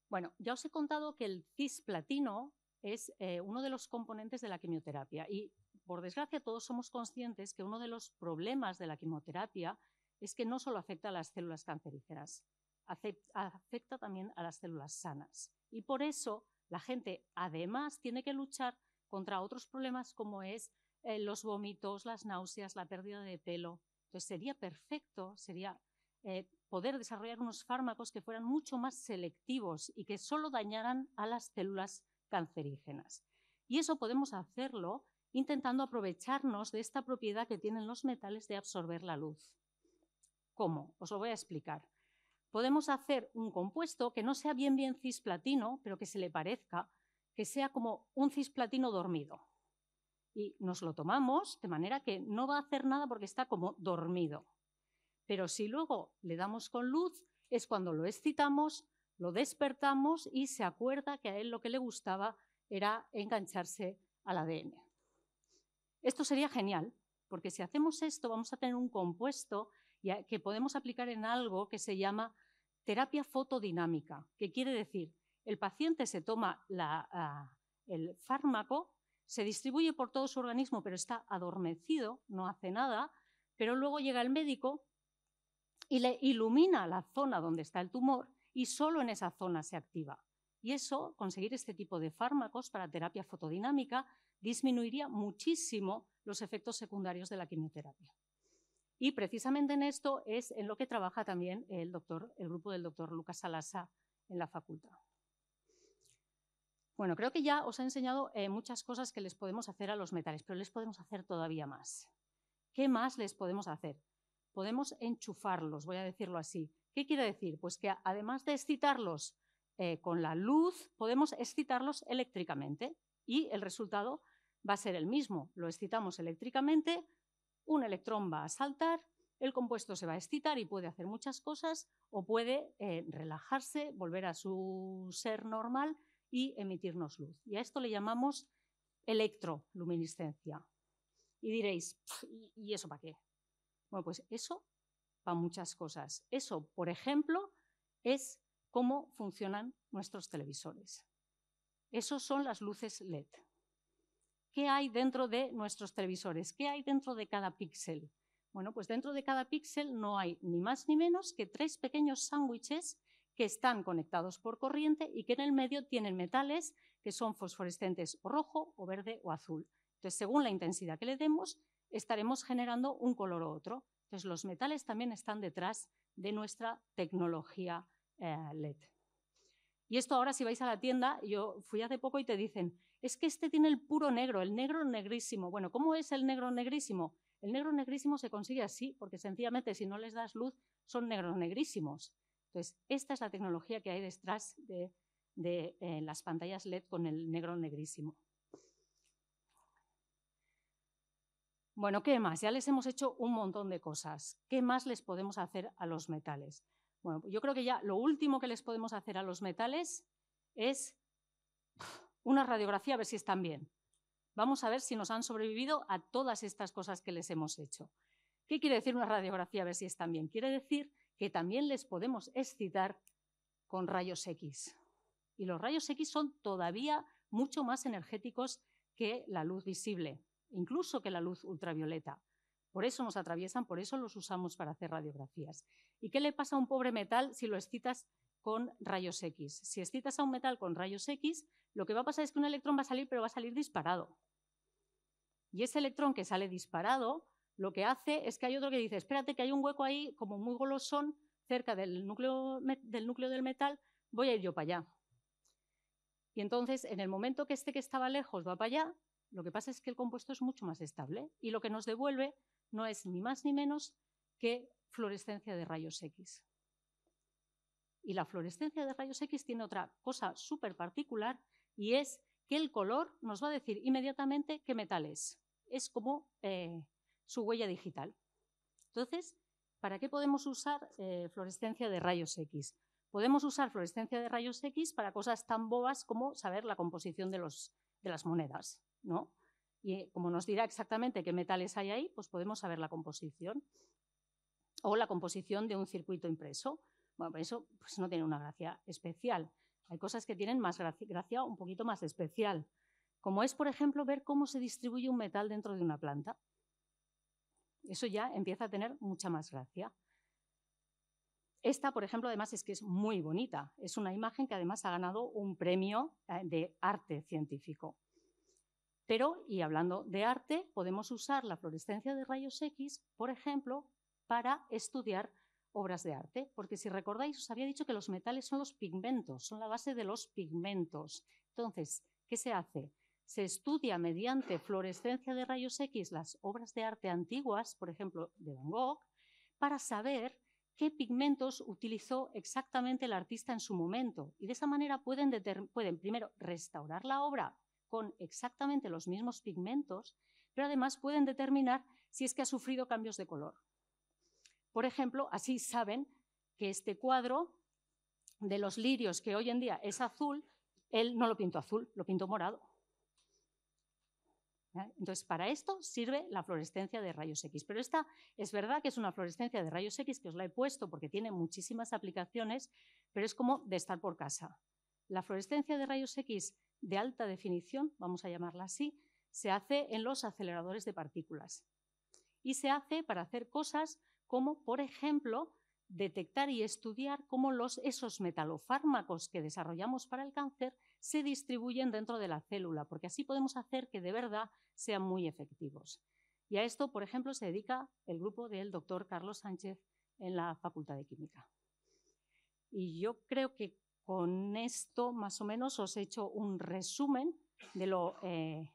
Bueno, ya os he contado que el cisplatino es uno de los componentes de la quimioterapia y, por desgracia, todos somos conscientes que uno de los problemas de la quimioterapia es que no solo afecta a las células cancerígenas, afecta también a las células sanas. Y por eso la gente, además, tiene que luchar contra otros problemas como es los vómitos, las náuseas, la pérdida de pelo. Entonces, sería perfecto, poder desarrollar unos fármacos que fueran mucho más selectivos y que solo dañaran a las células cancerígenas. Y eso podemos hacerlo intentando aprovecharnos de esta propiedad que tienen los metales de absorber la luz. ¿Cómo? Os lo voy a explicar. Podemos hacer un compuesto que no sea bien cisplatino, pero que se le parezca, que sea como un cisplatino dormido. Y nos lo tomamos de manera que no va a hacer nada porque está como dormido. Pero si luego le damos con luz, es cuando lo excitamos, lo despertamos y se acuerda que a él lo que le gustaba era engancharse al ADN. Esto sería genial, porque si hacemos esto vamos a tener un compuesto que podemos aplicar en algo que se llama terapia fotodinámica, que quiere decir, el paciente se toma el fármaco, se distribuye por todo su organismo, pero está adormecido, no hace nada, pero luego llega el médico y le ilumina la zona donde está el tumor y solo en esa zona se activa. Y eso, conseguir este tipo de fármacos para terapia fotodinámica, disminuiría muchísimo los efectos secundarios de la quimioterapia. Y precisamente en esto es en lo que trabaja también el grupo del doctor Lucas Salasa en la facultad. Bueno, creo que ya os he enseñado muchas cosas que les podemos hacer a los metales, pero les podemos hacer todavía más. ¿Qué más les podemos hacer? Podemos enchufarlos, voy a decirlo así. ¿Qué quiere decir? Pues que además de excitarlos con la luz, podemos excitarlos eléctricamente y el resultado va a ser el mismo. Lo excitamos eléctricamente, un electrón va a saltar, el compuesto se va a excitar y puede hacer muchas cosas o puede relajarse, volver a su ser normal y emitirnos luz. Y a esto le llamamos electroluminiscencia. Y diréis, ¿y eso para qué? Bueno, pues eso para muchas cosas. Eso, por ejemplo, es cómo funcionan nuestros televisores. Esos son las luces LED. ¿Qué hay dentro de nuestros televisores? ¿Qué hay dentro de cada píxel? Bueno, pues dentro de cada píxel no hay ni más ni menos que 3 pequeños sándwiches que están conectados por corriente y que en el medio tienen metales que son fosforescentes o rojo, o verde o azul. Entonces, según la intensidad que le demos, estaremos generando un color u otro. Entonces, los metales también están detrás de nuestra tecnología LED. Y esto ahora si vais a la tienda, yo fui hace poco y te dicen, es que este tiene el puro negro, el negro negrísimo. Bueno, ¿cómo es el negro negrísimo? El negro negrísimo se consigue así, porque sencillamente si no les das luz son negros negrísimos. Entonces, esta es la tecnología que hay detrás de las pantallas LED con el negro negrísimo. Bueno, ¿qué más? Ya les hemos hecho un montón de cosas. ¿Qué más les podemos hacer a los metales? Bueno, yo creo que ya lo último que les podemos hacer a los metales es una radiografía a ver si están bien. Vamos a ver si nos han sobrevivido a todas estas cosas que les hemos hecho. ¿Qué quiere decir una radiografía a ver si están bien? Quiere decir que también les podemos excitar con rayos X. Y los rayos X son todavía mucho más energéticos que la luz visible, incluso que la luz ultravioleta. Por eso nos atraviesan, por eso los usamos para hacer radiografías. ¿Y qué le pasa a un pobre metal si lo excitas con rayos X? Si excitas a un metal con rayos X, lo que va a pasar es que un electrón va a salir, pero va a salir disparado. Y ese electrón que sale disparado, lo que hace es que hay otro que dice, espérate que hay un hueco ahí, como muy golosón, cerca del núcleo del metal, voy a ir yo para allá. Y entonces, en el momento que este que estaba lejos va para allá, lo que pasa es que el compuesto es mucho más estable y lo que nos devuelve no es ni más ni menos que fluorescencia de rayos X. Y la fluorescencia de rayos X tiene otra cosa súper particular y es que el color nos va a decir inmediatamente qué metal es. Es como su huella digital. Entonces, ¿para qué podemos usar fluorescencia de rayos X? Podemos usar fluorescencia de rayos X para cosas tan bobas como saber la composición de las monedas, ¿no? Y como nos dirá exactamente qué metales hay ahí, pues podemos saber la composición. O la composición de un circuito impreso. Bueno, pues eso pues no tiene una gracia especial. Hay cosas que tienen más gracia un poquito más especial, como es, por ejemplo, ver cómo se distribuye un metal dentro de una planta. Eso ya empieza a tener mucha más gracia. Esta, por ejemplo, además es que es muy bonita. Es una imagen que además ha ganado un premio de arte científico. Pero, y hablando de arte, podemos usar la fluorescencia de rayos X, por ejemplo, para estudiar obras de arte. Porque si recordáis, os había dicho que los metales son los pigmentos, son la base de los pigmentos. Entonces, ¿qué se hace? Se estudia mediante fluorescencia de rayos X las obras de arte antiguas, por ejemplo, de Van Gogh, para saber qué pigmentos utilizó exactamente el artista en su momento. Y de esa manera pueden primero restaurar la obra con exactamente los mismos pigmentos, pero además pueden determinar si es que ha sufrido cambios de color. Por ejemplo, así saben que este cuadro de los lirios, que hoy en día es azul, él no lo pintó azul, lo pintó morado. Entonces, para esto sirve la fluorescencia de rayos X. Pero esta es verdad que es una fluorescencia de rayos X que os la he puesto porque tiene muchísimas aplicaciones, pero es como de estar por casa. La fluorescencia de rayos X de alta definición, vamos a llamarla así, se hace en los aceleradores de partículas. Y se hace para hacer cosas como, por ejemplo, detectar y estudiar cómo esos metalofármacos que desarrollamos para el cáncer se distribuyen dentro de la célula, porque así podemos hacer que de verdad sean muy efectivos. Y a esto, por ejemplo, se dedica el grupo del doctor Carlos Sánchez en la Facultad de Química. Y yo creo que con esto, más o menos, os he hecho un resumen de lo,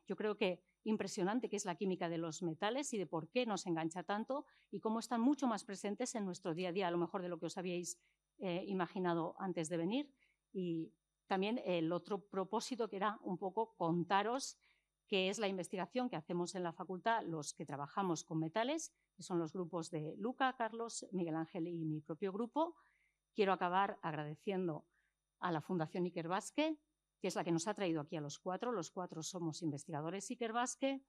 yo creo que impresionante que es la química de los metales y de por qué nos engancha tanto y cómo están mucho más presentes en nuestro día a día, a lo mejor de lo que os habíais imaginado antes de venir. Y también el otro propósito, que era un poco contaros qué es la investigación que hacemos en la facultad, los que trabajamos con metales, que son los grupos de Luca, Carlos, Miguel Ángel y mi propio grupo. Quiero acabar agradeciendo a la Fundación Ikerbasque, que es la que nos ha traído aquí a los cuatro. Los cuatro somos investigadores Ikerbasque.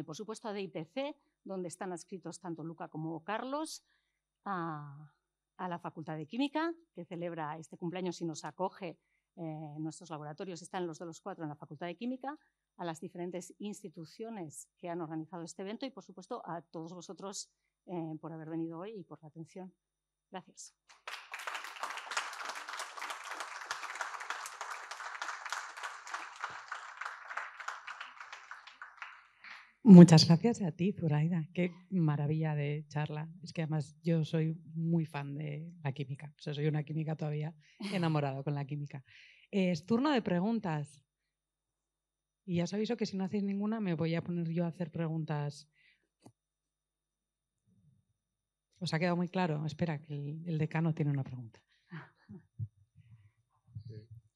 Por supuesto, a DIPC, donde están adscritos tanto Luca como Carlos. A la Facultad de Química, que celebra este cumpleaños y nos acoge. Nuestros laboratorios están los de los cuatro en la Facultad de Química. A las diferentes instituciones que han organizado este evento y, por supuesto, a todos vosotros por haber venido hoy y por la atención. Gracias. Muchas gracias a ti, Zoraida. Qué maravilla de charla. Es que además yo soy muy fan de la química. O sea, soy una química todavía enamorada con la química. Es turno de preguntas. Y ya os aviso que si no hacéis ninguna me voy a poner yo a hacer preguntas. ¿Os ha quedado muy claro? Espera, que el decano tiene una pregunta.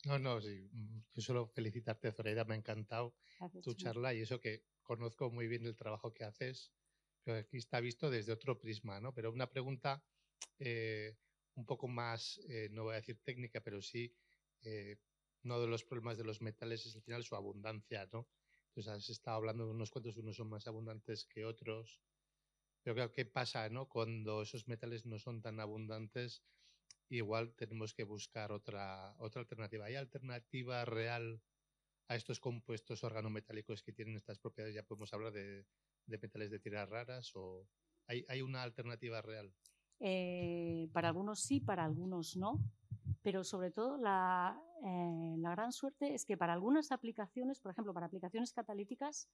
No, sí. Yo solo felicitarte, Zoraida. Me ha encantado tu charla y eso que conozco muy bien el trabajo que haces, pero aquí está visto desde otro prisma, ¿no? Pero una pregunta un poco más, no voy a decir técnica, pero sí, uno de los problemas de los metales es al final su abundancia, ¿no? Entonces has estado hablando de unos cuantos, unos son más abundantes que otros. Pero claro, ¿qué pasa, no? Cuando esos metales no son tan abundantes, igual tenemos que buscar otra alternativa. ¿Hay alternativa real a estos compuestos organometálicos que tienen estas propiedades? Ya podemos hablar de metales de tierras raras, o ¿hay una alternativa real? Para algunos sí, para algunos no. Pero sobre todo la gran suerte es que para algunas aplicaciones, por ejemplo, para aplicaciones catalíticas,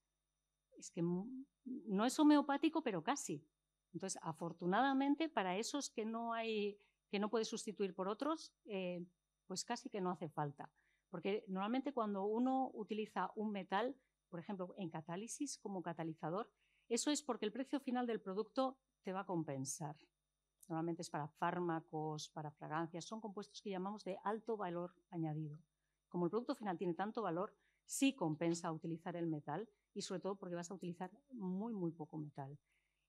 es que no es homeopático, pero casi. Entonces, afortunadamente, para esos que no puedes sustituir por otros, pues casi que no hace falta. Porque normalmente cuando uno utiliza un metal, por ejemplo, en catálisis como catalizador, eso es porque el precio final del producto te va a compensar. Normalmente es para fármacos, para fragancias, son compuestos que llamamos de alto valor añadido. Como el producto final tiene tanto valor, sí compensa utilizar el metal y sobre todo porque vas a utilizar muy, muy poco metal.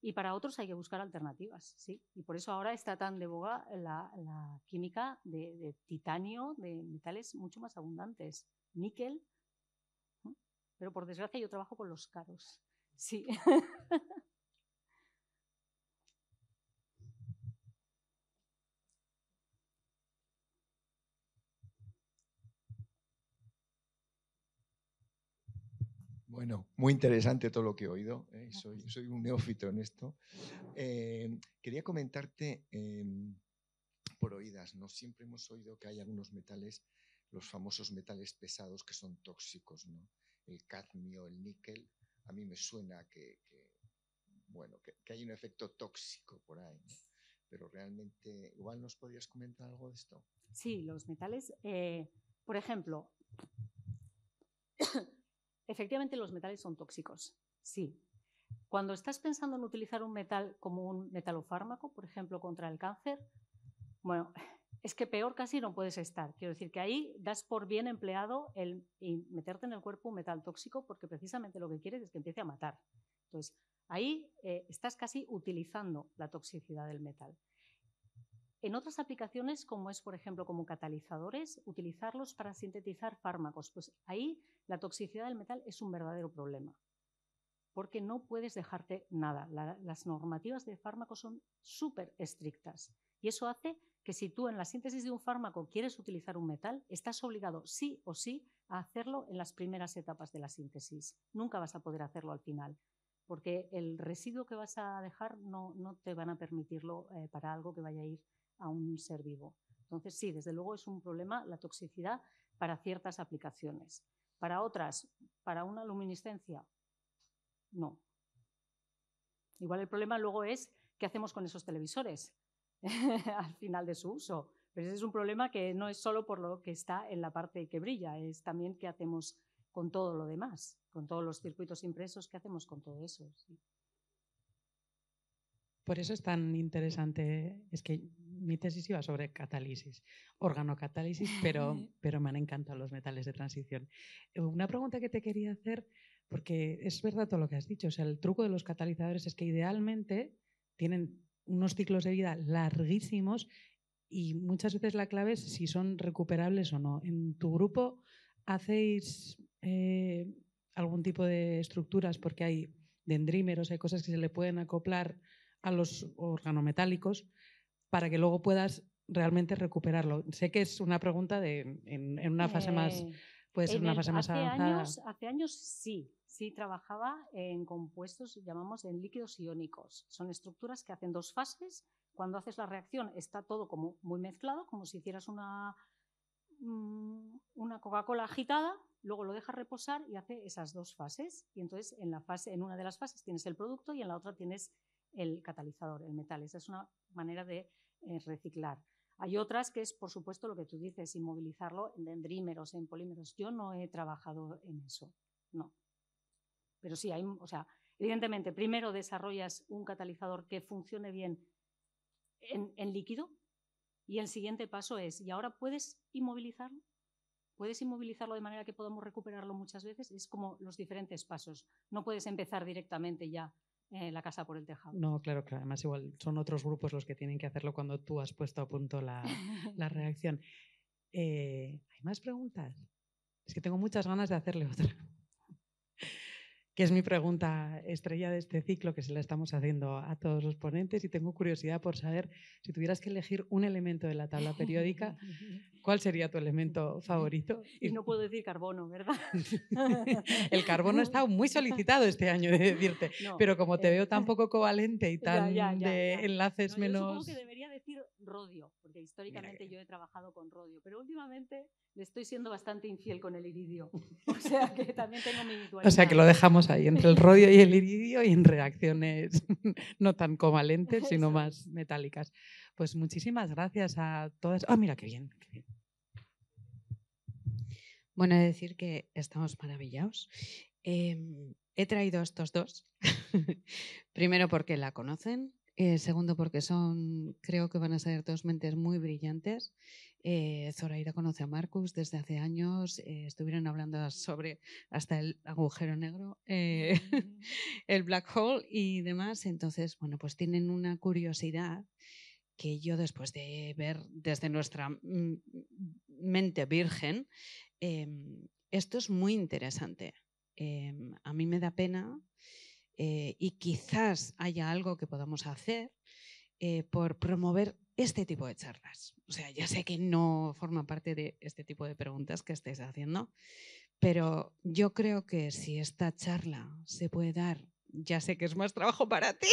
Y para otros hay que buscar alternativas, sí. Y por eso ahora está tan de boga la química de titanio, de metales mucho más abundantes. Níquel, pero por desgracia yo trabajo con los caros, sí. Bueno, muy interesante todo lo que he oído. Soy un neófito en esto. Quería comentarte por oídas, ¿no? Siempre hemos oído que hay algunos metales, los famosos metales pesados, que son tóxicos, ¿no? El cadmio, el níquel. A mí me suena que hay un efecto tóxico por ahí, ¿no? Pero realmente, igual nos podrías comentar algo de esto. Sí, los metales, por ejemplo, efectivamente los metales son tóxicos, sí. Cuando estás pensando en utilizar un metal como un metalofármaco, por ejemplo, contra el cáncer, bueno, es que peor casi no puedes estar. Quiero decir que ahí das por bien empleado el meterte en el cuerpo un metal tóxico porque precisamente lo que quieres es que empiece a matar. Entonces, ahí estás casi utilizando la toxicidad del metal. En otras aplicaciones, como es, por ejemplo, como catalizadores, utilizarlos para sintetizar fármacos, pues ahí la toxicidad del metal es un verdadero problema, porque no puedes dejarte nada. Las normativas de fármacos son súper estrictas y eso hace que si tú en la síntesis de un fármaco quieres utilizar un metal, estás obligado sí o sí a hacerlo en las primeras etapas de la síntesis. Nunca vas a poder hacerlo al final, porque el residuo que vas a dejar no te van a permitirlo para algo que vaya a ir a un ser vivo. Entonces, sí, desde luego es un problema la toxicidad para ciertas aplicaciones. Para otras, para una luminiscencia, no. Igual el problema luego es qué hacemos con esos televisores al final de su uso. Pero ese es un problema que no es solo por lo que está en la parte que brilla, es también qué hacemos con todo lo demás, con todos los circuitos impresos, qué hacemos con todo eso. Sí. Por eso es tan interesante, es que mi tesis iba sobre catálisis, organocatálisis, pero me han encantado los metales de transición. Una pregunta que te quería hacer, porque es verdad todo lo que has dicho, o sea, el truco de los catalizadores es que idealmente tienen unos ciclos de vida larguísimos y muchas veces la clave es si son recuperables o no. ¿En tu grupo hacéis algún tipo de estructuras porque hay dendrímeros, hay cosas que se le pueden acoplar a los organometálicos para que luego puedas realmente recuperarlo? Sé que es una pregunta en una fase más, puede ser una fase más avanzada. Hace años sí trabajaba en compuestos, llamamos en líquidos iónicos. Son estructuras que hacen dos fases. Cuando haces la reacción está todo como muy mezclado, como si hicieras una Coca-Cola agitada, luego lo dejas reposar y hace esas dos fases. Y entonces en una de las fases tienes el producto y en la otra tienes el catalizador, el metal. Esa es una manera de reciclar. Hay otras que es, por supuesto, lo que tú dices, inmovilizarlo en dendrímeros, en polímeros. Yo no he trabajado en eso, no. Pero sí, evidentemente, primero desarrollas un catalizador que funcione bien en líquido y el siguiente paso es, ¿y ahora puedes inmovilizarlo? ¿Puedes inmovilizarlo de manera que podamos recuperarlo muchas veces? Es como los diferentes pasos. No puedes empezar directamente ya la casa por el tejado. No, claro, además igual son otros grupos los que tienen que hacerlo cuando tú has puesto a punto la reacción. ¿Hay más preguntas? Es que tengo muchas ganas de hacerle otra. Que es mi pregunta estrella de este ciclo, que se la estamos haciendo a todos los ponentes, y tengo curiosidad por saber, si tuvieras que elegir un elemento de la tabla periódica, ¿cuál sería tu elemento favorito? Y no puedo decir carbono, ¿verdad? El carbono ha estado muy solicitado este año, de decirte, no, pero como te veo tan poco covalente y tan de enlaces menos... Yo supongo que debería decir rodio, porque históricamente yo he trabajado con rodio, pero últimamente le estoy siendo bastante infiel con el iridio. O sea que también tengo mi dualidad. O sea que lo dejamos ahí, entre el rodio y el iridio, y en reacciones no tan covalentes, sino más metálicas. Pues muchísimas gracias a todas. ¡Ah, mira qué bien! Qué bien. Bueno, he de decir que estamos maravillados. He traído estos dos. Primero porque la conocen. Segundo porque creo que van a ser dos mentes muy brillantes. Zoraida conoce a Marcus desde hace años. Estuvieron hablando sobre hasta el agujero negro, el black hole y demás. Entonces, bueno, pues tienen una curiosidad que yo, después de ver desde nuestra mente virgen, esto es muy interesante. A mí me da pena y quizás haya algo que podamos hacer por promover este tipo de charlas. O sea, ya sé que no forma parte de este tipo de preguntas que estáis haciendo, pero yo creo que si esta charla se puede dar, ya sé que es más trabajo para ti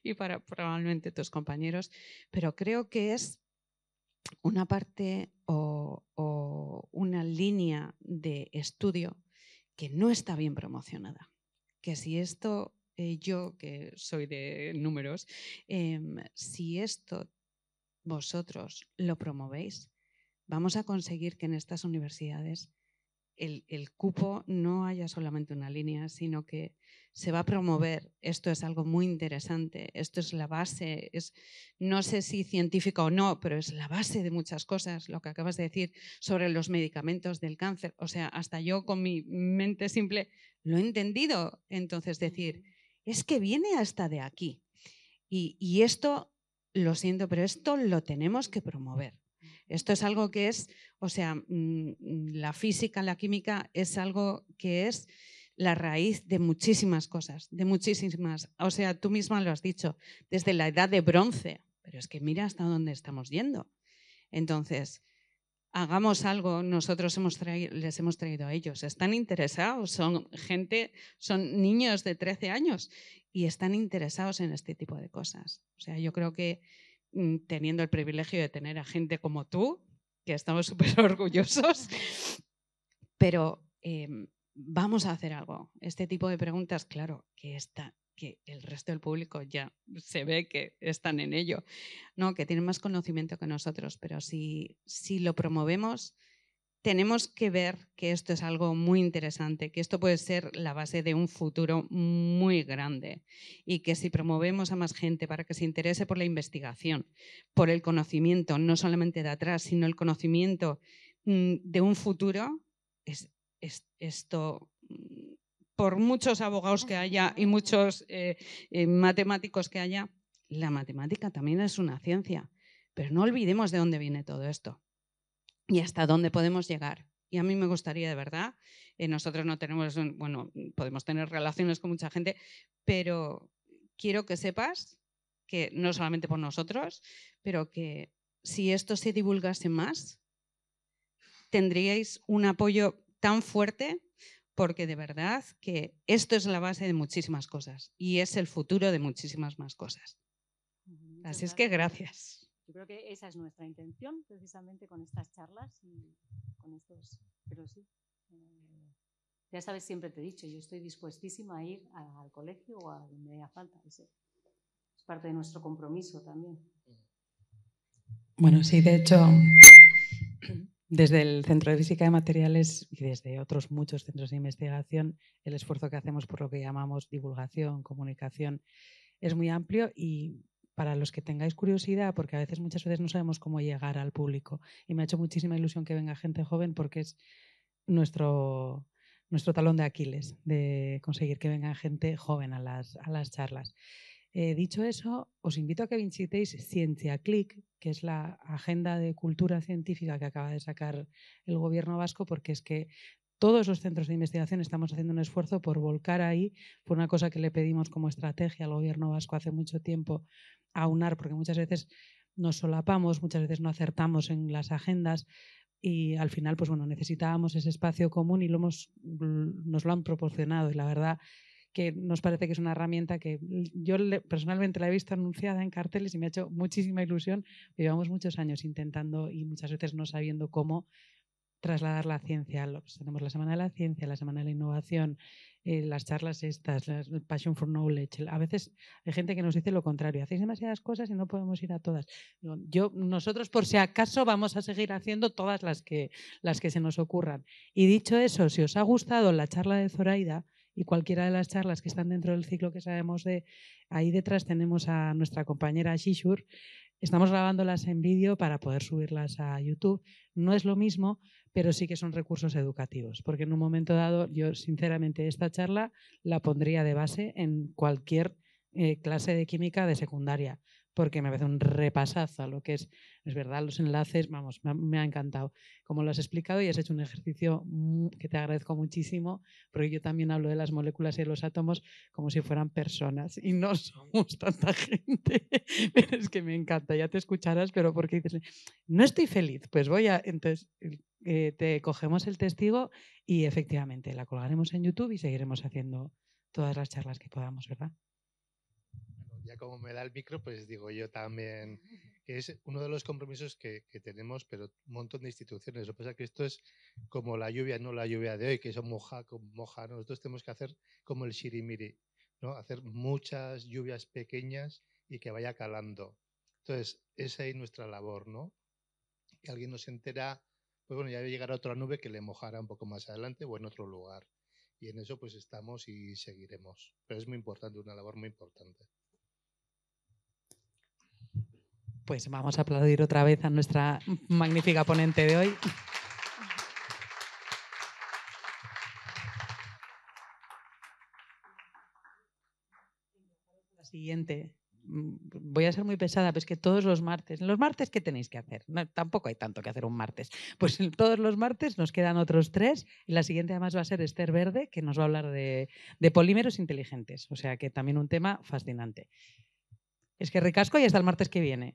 y para probablemente tus compañeros, pero creo que es una parte o una línea de estudio que no está bien promocionada. Que si esto, yo que soy de números, si esto vosotros lo promovéis, vamos a conseguir que en estas universidades el cupo no haya solamente una línea, sino que se va a promover. Esto es algo muy interesante, esto es la base, no sé si científica o no, pero es la base de muchas cosas, lo que acabas de decir sobre los medicamentos del cáncer. O sea, hasta yo con mi mente simple lo he entendido. Entonces decir, es que viene hasta de aquí. Y esto, lo siento, pero esto lo tenemos que promover. Esto es algo que es, o sea, la física, la química es algo que es la raíz de muchísimas cosas, de muchísimas. O sea, tú misma lo has dicho, desde la edad de bronce, pero es que mira hasta dónde estamos yendo. Entonces, hagamos algo. Nosotros les hemos traído a ellos. Están interesados, son niños de 13 años y están interesados en este tipo de cosas. O sea, yo creo que teniendo el privilegio de tener a gente como tú, que estamos súper orgullosos, pero vamos a hacer algo. Este tipo de preguntas, claro, que que el resto del público ya se ve que están en ello, ¿no? Que tienen más conocimiento que nosotros, pero si lo promovemos, tenemos que ver que esto es algo muy interesante, que esto puede ser la base de un futuro muy grande y que si promovemos a más gente para que se interese por la investigación, por el conocimiento, no solamente de atrás, sino el conocimiento de un futuro, esto, por muchos abogados que haya y muchos matemáticos que haya, la matemática también es una ciencia, pero no olvidemos de dónde viene todo esto y hasta dónde podemos llegar. Y a mí me gustaría, de verdad, nosotros no tenemos, bueno, podemos tener relaciones con mucha gente, pero quiero que sepas que no solamente por nosotros, pero que si esto se divulgase más, tendríais un apoyo tan fuerte, porque de verdad que esto es la base de muchísimas cosas y es el futuro de muchísimas más cosas. Así es que gracias. Yo creo que esa es nuestra intención, precisamente con estas charlas y con estos. Pero sí, ya sabes, siempre te he dicho, yo estoy dispuestísima a ir al colegio o a donde haya falta. Es parte de nuestro compromiso también. Bueno, sí, de hecho, desde el Centro de Física de Materiales y desde otros muchos centros de investigación, el esfuerzo que hacemos por lo que llamamos divulgación, comunicación, es muy amplio y para los que tengáis curiosidad, porque a veces muchas veces no sabemos cómo llegar al público y me ha hecho muchísima ilusión que venga gente joven porque es nuestro talón de Aquiles, de conseguir que venga gente joven a las charlas. Dicho eso, os invito a que visitéis CienciaClick, que es la agenda de cultura científica que acaba de sacar el gobierno vasco, porque es que todos los centros de investigación estamos haciendo un esfuerzo por volcar ahí, por una cosa que le pedimos como estrategia al gobierno vasco hace mucho tiempo, aunar, porque muchas veces nos solapamos, muchas veces no acertamos en las agendas y al final pues bueno, necesitábamos ese espacio común y nos lo han proporcionado y la verdad que nos parece que es una herramienta que yo personalmente la he visto anunciada en carteles y me ha hecho muchísima ilusión. Llevamos muchos años intentando y muchas veces no sabiendo cómo trasladar la ciencia. Tenemos la Semana de la Ciencia, la Semana de la Innovación, las charlas estas, el Passion for Knowledge. A veces hay gente que nos dice lo contrario, hacéis demasiadas cosas y no podemos ir a todas. Nosotros por si acaso vamos a seguir haciendo todas las que se nos ocurran. Y dicho eso, si os ha gustado la charla de Zoraida y cualquiera de las charlas que están dentro del ciclo que sabemos de, ahí detrás tenemos a nuestra compañera Shishur. Estamos grabándolas en vídeo para poder subirlas a YouTube. No es lo mismo, pero sí que son recursos educativos, porque en un momento dado yo sinceramente esta charla la pondría de base en cualquier clase de química de secundaria, porque me parece un repasazo a lo que es verdad, los enlaces, vamos, me ha encantado como lo has explicado y has hecho un ejercicio que te agradezco muchísimo, porque yo también hablo de las moléculas y de los átomos como si fueran personas y no somos tanta gente, pero es que me encanta, ya te escucharás, pero porque dices, no estoy feliz, pues entonces te cogemos el testigo y efectivamente la colgaremos en YouTube y seguiremos haciendo todas las charlas que podamos, ¿verdad? Ya como me da el micro, pues digo yo también que es uno de los compromisos que tenemos, pero un montón de instituciones. Lo que pasa es que esto es como la lluvia, no la lluvia de hoy, que eso moja. Nosotros tenemos que hacer como el shirimiri, ¿no? Hacer muchas lluvias pequeñas y que vaya calando. Entonces, esa es nuestra labor, ¿no? Que alguien nos entera, pues bueno, ya llegará otra nube que le mojará un poco más adelante o en otro lugar. Y en eso pues estamos y seguiremos. Pero es muy importante, una labor muy importante. Pues vamos a aplaudir otra vez a nuestra magnífica ponente de hoy. La siguiente. Voy a ser muy pesada, pero es que todos los martes, ¿qué tenéis que hacer? No, tampoco hay tanto que hacer un martes. Pues todos los martes nos quedan otros 3 y la siguiente además va a ser Esther Verde, que nos va a hablar de polímeros inteligentes. O sea que también un tema fascinante. Es que ricasco y hasta el martes que viene.